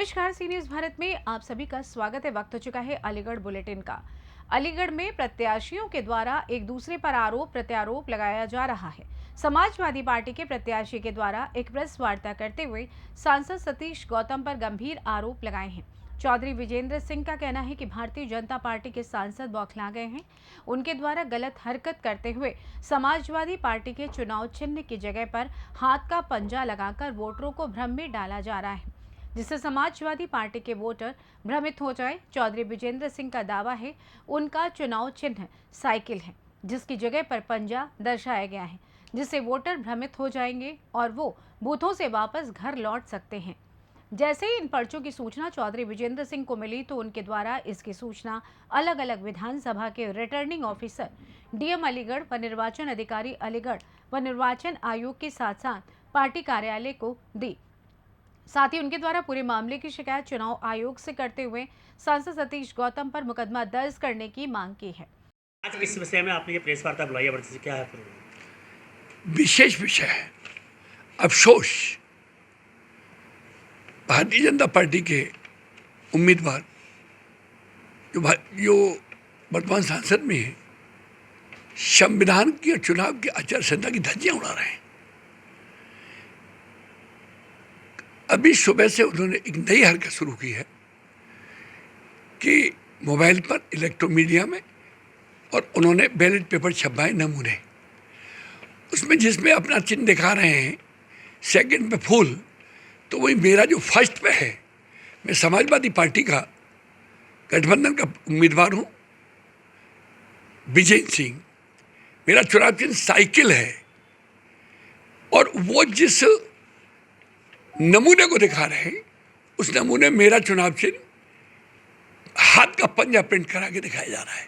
नमस्कार, सी न्यूज भारत में आप सभी का स्वागत है। वक्त हो चुका है अलीगढ़ बुलेटिन का। अलीगढ़ में प्रत्याशियों के द्वारा एक दूसरे पर आरोप प्रत्यारोप लगाया जा रहा है। समाजवादी पार्टी के प्रत्याशी के द्वारा एक प्रेस वार्ता करते हुए सांसद सतीश गौतम पर गंभीर आरोप लगाए हैं। चौधरी विजेंद्र सिंह का कहना है कि भारतीय जनता पार्टी के सांसद बौखला गए हैं। उनके द्वारा गलत हरकत करते हुए समाजवादी पार्टी के चुनाव चिन्ह की जगह पर हाथ का पंजा लगाकर वोटरों को भ्रम में डाला जा रहा है, जिससे समाजवादी पार्टी के वोटर भ्रमित हो जाए। चौधरी विजेंद्र सिंह का दावा है उनका चुनाव चिन्ह साइकिल है, जिसकी जगह पर पंजा दर्शाया गया है, जिससे वोटर भ्रमित हो जाएंगे और वो बूथों से वापस घर लौट सकते हैं। जैसे ही इन पर्चों की सूचना चौधरी विजेंद्र सिंह को मिली तो उनके द्वारा इसकी सूचना अलग अलग विधानसभा के रिटर्निंग ऑफिसर डीएम अलीगढ़ व निर्वाचन अधिकारी अलीगढ़ व निर्वाचन आयोग के साथ साथ पार्टी कार्यालय को दी। साथ ही उनके द्वारा पूरे मामले की शिकायत चुनाव आयोग से करते हुए सांसद सतीश गौतम पर मुकदमा दर्ज करने की मांग की है। आज इस विषय में आपने ये प्रेस वार्ता बुलाई है, क्या है? विशेष विषय है अफसोस। भारतीय जनता पार्टी के उम्मीदवार जो वर्तमान सांसद में है, संविधान की और चुनाव की आचार संहिता की धज्जियां उड़ा रहे हैं। अभी सुबह से उन्होंने एक नई हरकत शुरू की है कि मोबाइल पर इलेक्ट्रॉनिक मीडिया में और उन्होंने बैलेट पेपर छपवाए नमूने, उसमें जिसमें अपना चिन्ह दिखा रहे हैं सेकंड पे फूल, तो वही मेरा जो फर्स्ट पे है, मैं समाजवादी पार्टी का गठबंधन का उम्मीदवार हूँ विजय सिंह। मेरा चुनाव चिन्ह साइकिल है और वो जिस नमूने को दिखा रहे हैं उस नमूने मेरा चुनाव चिन्ह हाथ का पंजा प्रिंट करा के दिखाया जा रहा है।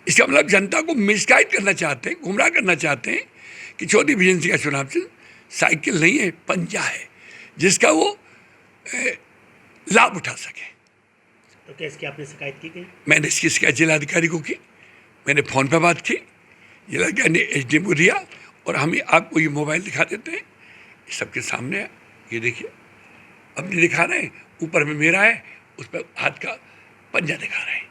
इसका मतलब जनता को मिसगाइड करना चाहते हैं, गुमराह करना चाहते हैं कि चौधरी विजेंद्र सिंह का चुनाव चिन्ह साइकिल नहीं है, पंजा है, जिसका वो लाभ उठा सके। तो क्या इसकी आपने शिकायत की गई? मैंने इसकी शिकायत जिलाधिकारी को की, मैंने फ़ोन पर बात की, जिलाधिकारी ने एसडीएम को दिया और हम आपको ये मोबाइल दिखा देते हैं, सबके सामने है, ये देखिए अपने दिखा रहे हैं, ऊपर में मेरा है, उस पर हाथ का पंजा दिखा रहे हैं।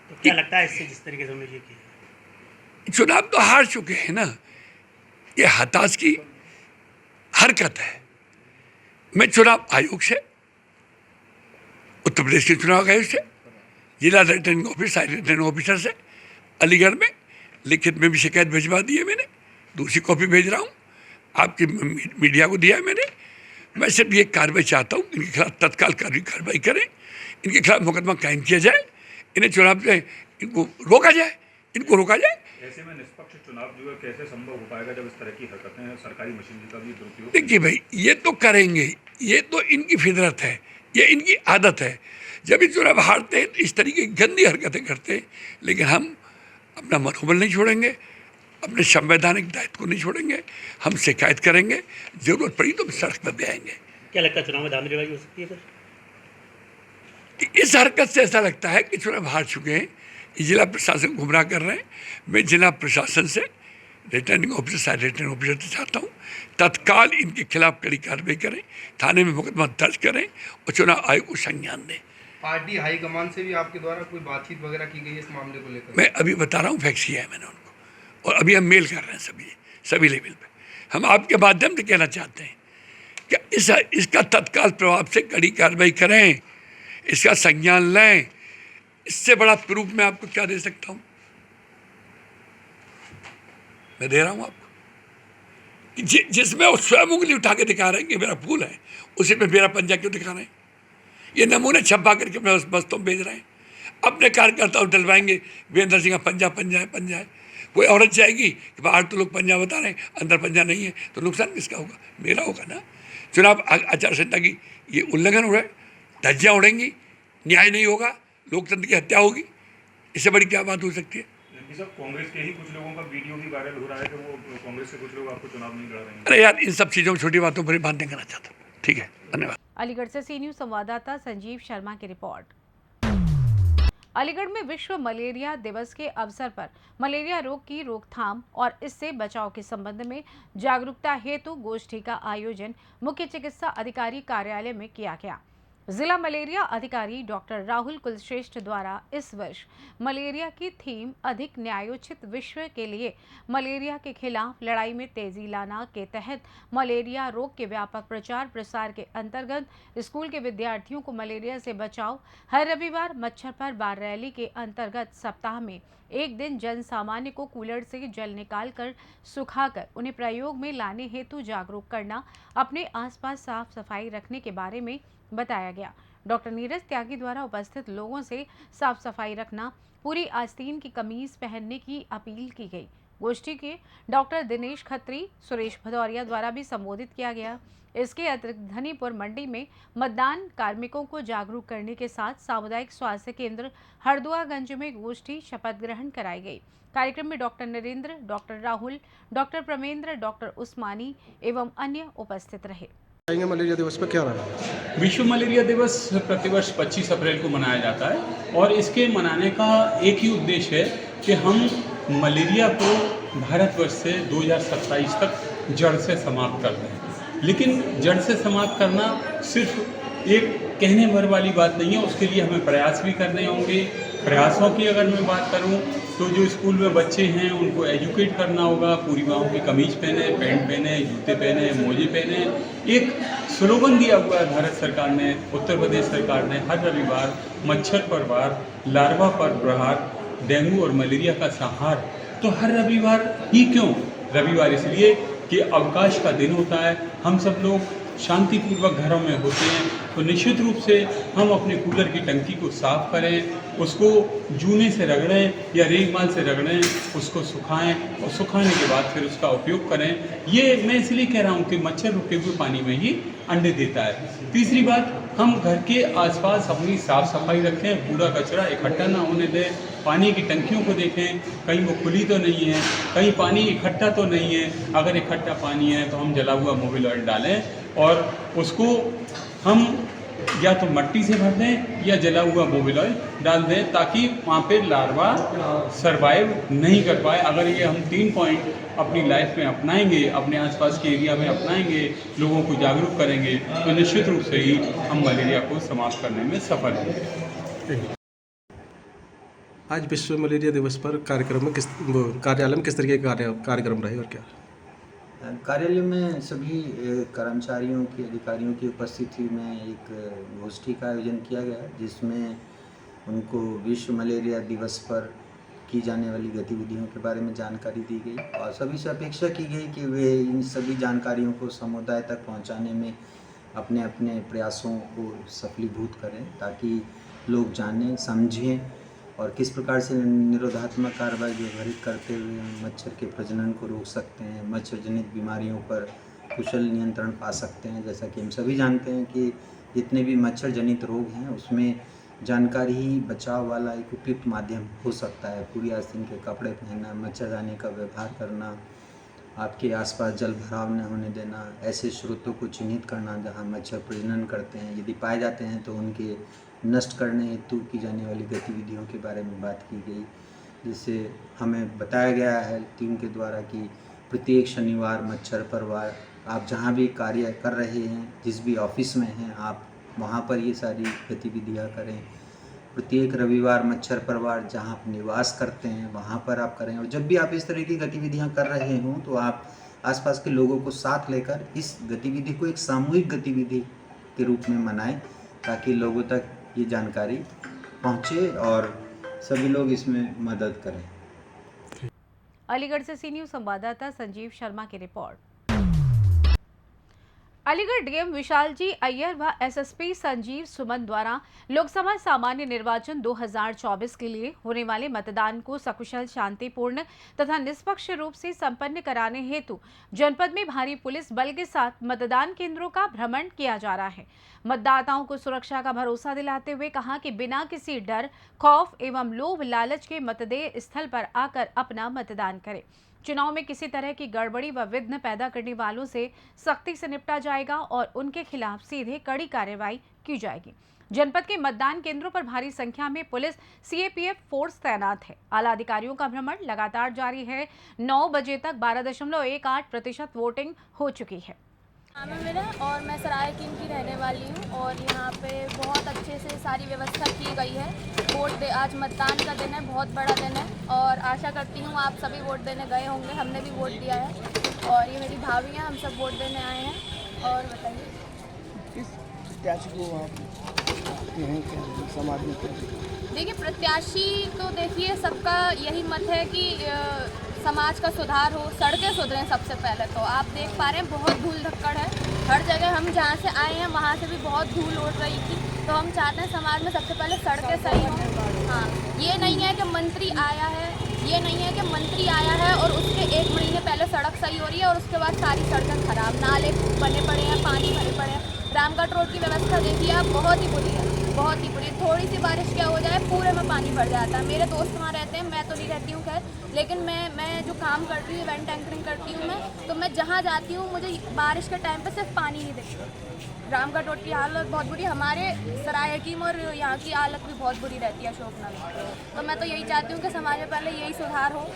तो क्या लगता है इससे जिस तरीके से उन्होंने ये किया? चुनाव तो हार चुके हैं ना, ये हताश की हरकत है। मैं चुनाव आयोग से, उत्तर प्रदेश के चुनाव आयोग से, जिला रिटर्निंग ऑफिसर से अलीगढ़ में लिखित में भी शिकायत भिजवा दी है मैंने, दूसरी कॉपी भेज रहा हूँ, आपकी मीडिया को दिया है मैंने। मैं सिर्फ ये कार्रवाई चाहता हूँ, इनके खिलाफ तत्काल कार्रवाई करें, इनके खिलाफ मुकदमा कायम किया जाए, इन्हें चुनाव से इनको रोका जाए, ऐसे में निष्पक्ष चुनाव जो है कैसे संभव हो पाएगा जब इस तरह की हरकतें हैं, सरकारी मशीनरी का भी दुरुपयोग? देखिए भाई, ये तो करेंगे, ये तो इनकी फितरत है, ये इनकी आदत है। जब ये चुनाव हारते हैं तो इस तरीके की गंदी हरकतें करते हैं, लेकिन हम अपना मनोबल नहीं छोड़ेंगे, अपने संवैधानिक दायित्व को नहीं छोड़ेंगे, हम शिकायत करेंगे, जरूरत पड़ी तो सड़क पर भी आएंगे। क्या लगता है चुनाव में धांधलीबाजी हो सकती है फिर? इस हरकत से ऐसा लगता है कि चुनाव हार चुके हैं, जिला प्रशासन गुमराह कर रहे हैं। मैं जिला प्रशासन से रिटर्निंग ऑफिसर से चाहता हूँ तत्काल इनके खिलाफ कड़ी कार्रवाई करें, थाने में मुकदमा दर्ज करें और चुनाव आयोग को संज्ञान दें। पार्टी हाईकमान से भी आपके द्वारा कोई बातचीत वगैरह की गई है इस मामले को लेकर? मैं अभी बता रहा हूँ, फैक्स किया है मैंने उनको और अभी हम मेल कर रहे हैं सभी लेवल पे। हम आपके माध्यम से कहना चाहते हैं कि इसका तत्काल प्रभाव से कड़ी कार्रवाई करें, इसका संज्ञान लें। इससे बड़ा प्रूफ मैं आपको क्या दे सकता हूँ? मैं दे रहा हूँ आपको, जिसमें वो स्वयं उंगली उठा के दिखा रहे हैं कि मेरा फूल है, उसी में मेरा पंजा क्यों दिखा रहे हैं? ये नमूने छपा करके मैं उस बस्तों में भेज रहे हैं, अपने कार्यकर्ताओं डलवाएंगे वीरेंद्र सिंह का पंजा है। कोई औरत जाएगी कि बाहर तो लोग पंजा बता रहे हैं, अंदर पंजा नहीं है, तो नुकसान किसका होगा? मेरा होगा ना। चुनाव आचार संहिता की ये उल्लंघन हो रहा है, धज्जियाँ उड़ेंगी, न्याय नहीं होगा, लोकतंत्र की हत्या होगी, इससे बड़ी क्या बात हो सकती है? कांग्रेस के ही कुछ लोगों का वीडियो भी वायरल हो रहा है कि वो कांग्रेस से कुछ लोग आपको चुनाव नहीं लड़ा रहे हैं। अरे यार, इन सब चीज़ों में छोटी बातों पर बात नहीं करना चाहता। ठीक है, धन्यवाद। अलीगढ़ से सी न्यूज संवाददाता संजीव शर्मा की रिपोर्ट। अलीगढ़ में विश्व मलेरिया दिवस के अवसर पर मलेरिया रोग की रोकथाम और इससे बचाव के संबंध में जागरूकता हेतु गोष्ठी का आयोजन मुख्य चिकित्सा अधिकारी कार्यालय में किया गया। जिला मलेरिया अधिकारी डॉक्टर राहुल कुलश्रेष्ठ द्वारा इस वर्ष मलेरिया की थीम अधिक न्यायोचित विश्व के लिए मलेरिया के खिलाफ लड़ाई में तेजी लाना के तहत मलेरिया रोग के व्यापक प्रचार प्रसार के अंतर्गत स्कूल के विद्यार्थियों को मलेरिया से बचाव, हर रविवार मच्छर पर बार रैली के अंतर्गत सप्ताह में एक दिन जन सामान्य को कूलर से जल निकालकर सुखाकर उन्हें प्रयोग में लाने हेतु जागरूक करना, अपने आसपास साफ सफाई रखने के बारे में बताया गया। डॉक्टर नीरज त्यागी द्वारा उपस्थित लोगों से साफ सफाई रखना, पूरी आस्तीन की कमीज पहनने की अपील की गई। गोष्ठी के डॉक्टर दिनेश खत्री, सुरेश भदौरिया द्वारा भी संबोधित किया गया। इसके अतिरिक्त धनीपुर मंडी में मतदान कार्मिकों को जागरूक करने के साथ सामुदायिक स्वास्थ्य केंद्र हरदुआगंज में गोष्ठी शपथ ग्रहण कराई गई। कार्यक्रम में doctor Narendra, doctor Rahul, doctor Pramendra, doctor Usmani एवं अन्य उपस्थित रहे। मलेरिया दिवस पर क्या रहा? विश्व मलेरिया दिवस प्रतिवर्ष 25 अप्रैल को मनाया जाता है और इसके मनाने का एक ही उद्देश्य है कि हम मलेरिया को भारतवर्ष से 2027 तक जड़ से समाप्त कर दें। लेकिन जड़ से समाप्त करना सिर्फ एक कहने भर वाली बात नहीं है, उसके लिए हमें प्रयास भी करने होंगे। प्रयासों की अगर मैं बात करूं तो जो स्कूल में बच्चे हैं उनको एजुकेट करना होगा, पूरी बाहों की कमीज पहने, पैंट पहने, जूते पहने, मोजे पहने। एक स्लोगन दिया हुआ है भारत सरकार ने, उत्तर प्रदेश सरकार ने, हर रविवार मच्छर पर वार, लार्वा पर प्रहार, डेंगू और मलेरिया का संहार। तो हर रविवार ही क्यों? रविवार इसलिए कि अवकाश का दिन होता है, हम सब लोग शांतिपूर्वक घरों में होते हैं, तो निश्चित रूप से हम अपने कूलर की टंकी को साफ करें, उसको जूने से रगड़ें या रेगमाल से रगड़ें, उसको सुखाएं और सुखाने के बाद फिर उसका उपयोग करें। ये मैं इसलिए कह रहा हूँ कि मच्छर रुके हुए पानी में ही अंडे देता है। तीसरी बात, हम घर के आसपास अपनी साफ सफाई रखें, कूड़ा कचरा इकट्ठा ना होने दें। पानी की टंकियों को देखें, कहीं वो खुली तो नहीं है, कहीं पानी इकट्ठा तो नहीं है। अगर इकट्ठा पानी है तो हम जला हुआ मोबिल ऑयल डालें और उसको हम या तो मिट्टी से भर दें या जला हुआ मोबिल ऑयल डाल दें, ताकि वहाँ पे लार्वा सरवाइव नहीं कर पाए। अगर ये हम 3 पॉइंट अपनी लाइफ में अपनाएंगे, अपने आसपास के एरिया में अपनाएंगे, लोगों को जागरूक करेंगे, तो निश्चित रूप से ही हम मलेरिया को समाप्त करने में सफल होंगे। आज विश्व मलेरिया दिवस पर कार्यक्रम में कार्यालय में किस तरीके के कार्यक्रम रहे और क्या? कार्यालय में सभी कर्मचारियों की, अधिकारियों की उपस्थिति में एक गोष्ठी का आयोजन किया गया, जिसमें उनको विश्व मलेरिया दिवस पर की जाने वाली गतिविधियों के बारे में जानकारी दी गई और सभी से अपेक्षा की गई कि वे इन सभी जानकारियों को समुदाय तक पहुंचाने में अपने अपने प्रयासों को सफलीभूत करें, ताकि लोग जानें, समझें और किस प्रकार से निरोधात्मक कार्रवाई व्यवहारित करते हुए मच्छर के प्रजनन को रोक सकते हैं, मच्छर जनित बीमारियों पर कुशल नियंत्रण पा सकते हैं। जैसा कि हम सभी जानते हैं कि जितने भी मच्छर जनित रोग हैं उसमें जानकारी ही बचाव वाला एक उपयुक्त माध्यम हो सकता है। पूरी आस्तीन के कपड़े पहनना, मच्छरदानी का व्यवहार करना, आपके आसपास जल भराव न होने देना, ऐसे स्रोतों को चिन्हित करना जहाँ मच्छर प्रजनन करते हैं, यदि पाए जाते हैं तो उनके नष्ट करने हेतु की जाने वाली गतिविधियों के बारे में बात की गई, जिससे हमें बताया गया है टीम के द्वारा कि प्रत्येक शनिवार मच्छर पर वार, आप जहां भी कार्य कर रहे हैं, जिस भी ऑफिस में हैं, आप वहां पर ये सारी गतिविधियां करें। प्रत्येक रविवार मच्छर पर वार जहां आप निवास करते हैं वहां पर आप करें, और जब भी आप इस तरह की गतिविधियां कर रहे हों तो आप आसपास के लोगों को साथ लेकर इस गतिविधि को एक सामूहिक गतिविधि के रूप में मनाएं, ताकि लोगों तक ये जानकारी पहुंचे और सभी लोग इसमें मदद करें। अलीगढ़ से सी न्यूज़ संवाददाता संजीव शर्मा की रिपोर्ट। अलीगढ़ डीएम विशाल जी अय्यर व एसएसपी संजीव सुमन द्वारा लोकसभा सामान्य निर्वाचन 2024 के लिए होने वाले मतदान को सकुशल, शांतिपूर्ण तथा निष्पक्ष रूप से संपन्न कराने हेतु जनपद में भारी पुलिस बल के साथ मतदान केंद्रों का भ्रमण किया जा रहा है। मतदाताओं को सुरक्षा का भरोसा दिलाते हुए कहा कि बिना किसी डर, खौफ एवं लोभ लालच के मतदेय स्थल पर आकर अपना मतदान करें। चुनाव में किसी तरह की गड़बड़ी व विघ्न पैदा करने वालों से सख्ती से निपटा जाएगा और उनके खिलाफ सीधे कड़ी कार्रवाई की जाएगी। जनपद के मतदान केंद्रों पर भारी संख्या में पुलिस सीएपीएफ फोर्स तैनात है। आला अधिकारियों का भ्रमण लगातार जारी है। 9 बजे तक 12.18% वोटिंग हो चुकी है। नाम है मेरा और मैं सराय हकीम की रहने वाली हूँ और यहाँ पे बहुत अच्छे से सारी व्यवस्था की गई है। आज मतदान का दिन है, बहुत बड़ा दिन है और आशा करती हूँ आप सभी वोट देने गए होंगे। हमने भी वोट दिया है और ये मेरी भाभी हैं, हम सब वोट देने आए हैं। और बताइए किस प्रत्याशी को आप हैं, क्या समाज में क्या? देखिए, प्रत्याशी तो देखिए सबका यही मत है कि समाज का सुधार हो, सड़कें सुधरें। सबसे पहले तो आप देख पा रहे हैं बहुत धूल धक्कड़ है हर जगह। हम जहाँ से आए हैं वहाँ से भी बहुत धूल उड़ रही थी, तो हम चाहते हैं समाज में सबसे पहले सड़कें सही हों। हाँ, ये नहीं है कि मंत्री आया है, ये नहीं है कि मंत्री आया है और उसके 1 महीने पहले सड़क सही हो रही है और उसके बाद सारी सड़कें खराब, नाले बने पड़े हैं, पानी भरे पड़े हैं। रामगढ़ रोड की व्यवस्था देखिए आप, बहुत ही बुरी है, बहुत ही बुरी। थोड़ी सी बारिश क्या हो जाए पूरे में पानी भर जाता है। मेरे दोस्त वहाँ रहते हैं, मैं तो नहीं रहती हूँ खैर, लेकिन मैं जो काम करती हूँ, इवेंट एंकरिंग करती हूँ मैं, तो मैं जहाँ जाती हूँ मुझे बारिश के टाइम पे सिर्फ पानी ही दिखता। रामगढ़ रोड की हालत बहुत बुरी, हमारे सराय हकीम और यहाँ की हालत भी बहुत बुरी रहती है अशोकनगर। तो मैं तो यही चाहती हूँ कि समाज में पहले यही सुधार हो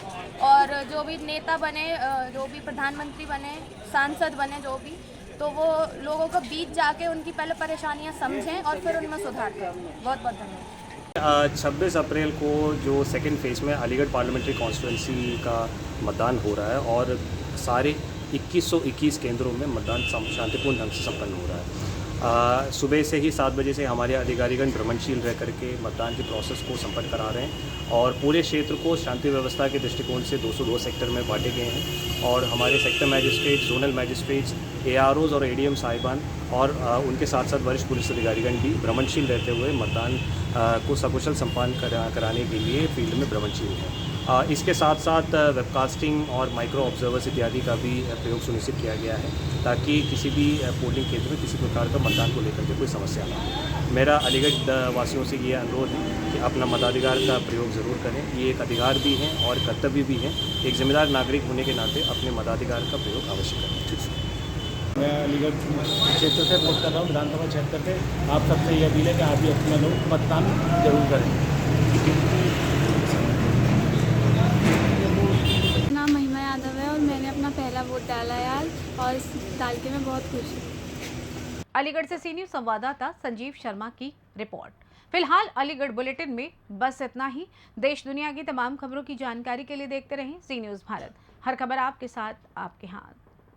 और जो भी नेता बने, जो भी प्रधानमंत्री बने, सांसद बने, जो भी, तो वो लोगों को बीच जाके उनकी पहले परेशानियां समझें और फिर उनमें सुधार करें। बहुत बहुत धन्यवाद। 26 अप्रैल को जो सेकेंड फेज़ में अलीगढ़ पार्लियामेंट्री कॉन्स्टिट्यूंसी का मतदान हो रहा है और सारे 2121 केंद्रों में मतदान शांतिपूर्ण ढंग से संपन्न हो रहा है। सुबह से ही 7 बजे से हमारे अधिकारीगण भ्रमणशील रह करके मतदान के प्रोसेस को संपन्न करा रहे हैं और पूरे क्षेत्र को शांति व्यवस्था के दृष्टिकोण से 202 सेक्टर में बांटे गए हैं और हमारे sector magistrate, zonal magistrates, AROs और ADM साहिबान और उनके साथ साथ वरिष्ठ पुलिस अधिकारीगण भी भ्रमणशील रहते हुए मतदान को सकुशल संपन्न कराने के लिए फील्ड में भ्रमणशील हैं। इसके साथ साथ वेबकास्टिंग और माइक्रो ऑब्जर्वर्स इत्यादि का भी प्रयोग सुनिश्चित किया गया है ताकि किसी भी पोलिंग केंद्र में किसी प्रकार का मतदान को लेकर के कोई समस्या ना हो। मेरा अलीगढ़ वासियों से ये अनुरोध है कि अपना मताधिकार का प्रयोग ज़रूर करें। ये एक अधिकार भी है और कर्तव्य भी है। एक जिम्मेदार नागरिक होने के नाते अपने मताधिकार का प्रयोग अवश्य करें। मैं अलीगढ़ क्षेत्र से वोट कर रहा हूँ, विधानसभा क्षेत्र से। आप सबसे ये अपील है कि आप भी अपना लोग मतदान जरूर करें। नाम महिमा यादव है और मैंने अपना पहला वोट डाला है आज और इस डाल के मैं बहुत खुश हूँ। अलीगढ़ से सी न्यूज़ संवाददाता संजीव शर्मा की रिपोर्ट। फिलहाल अलीगढ़ बुलेटिन में बस इतना ही। देश दुनिया की तमाम खबरों की जानकारी के लिए देखते रहें सी न्यूज़ भारत। हर खबर आपके साथ, आपके हाथ।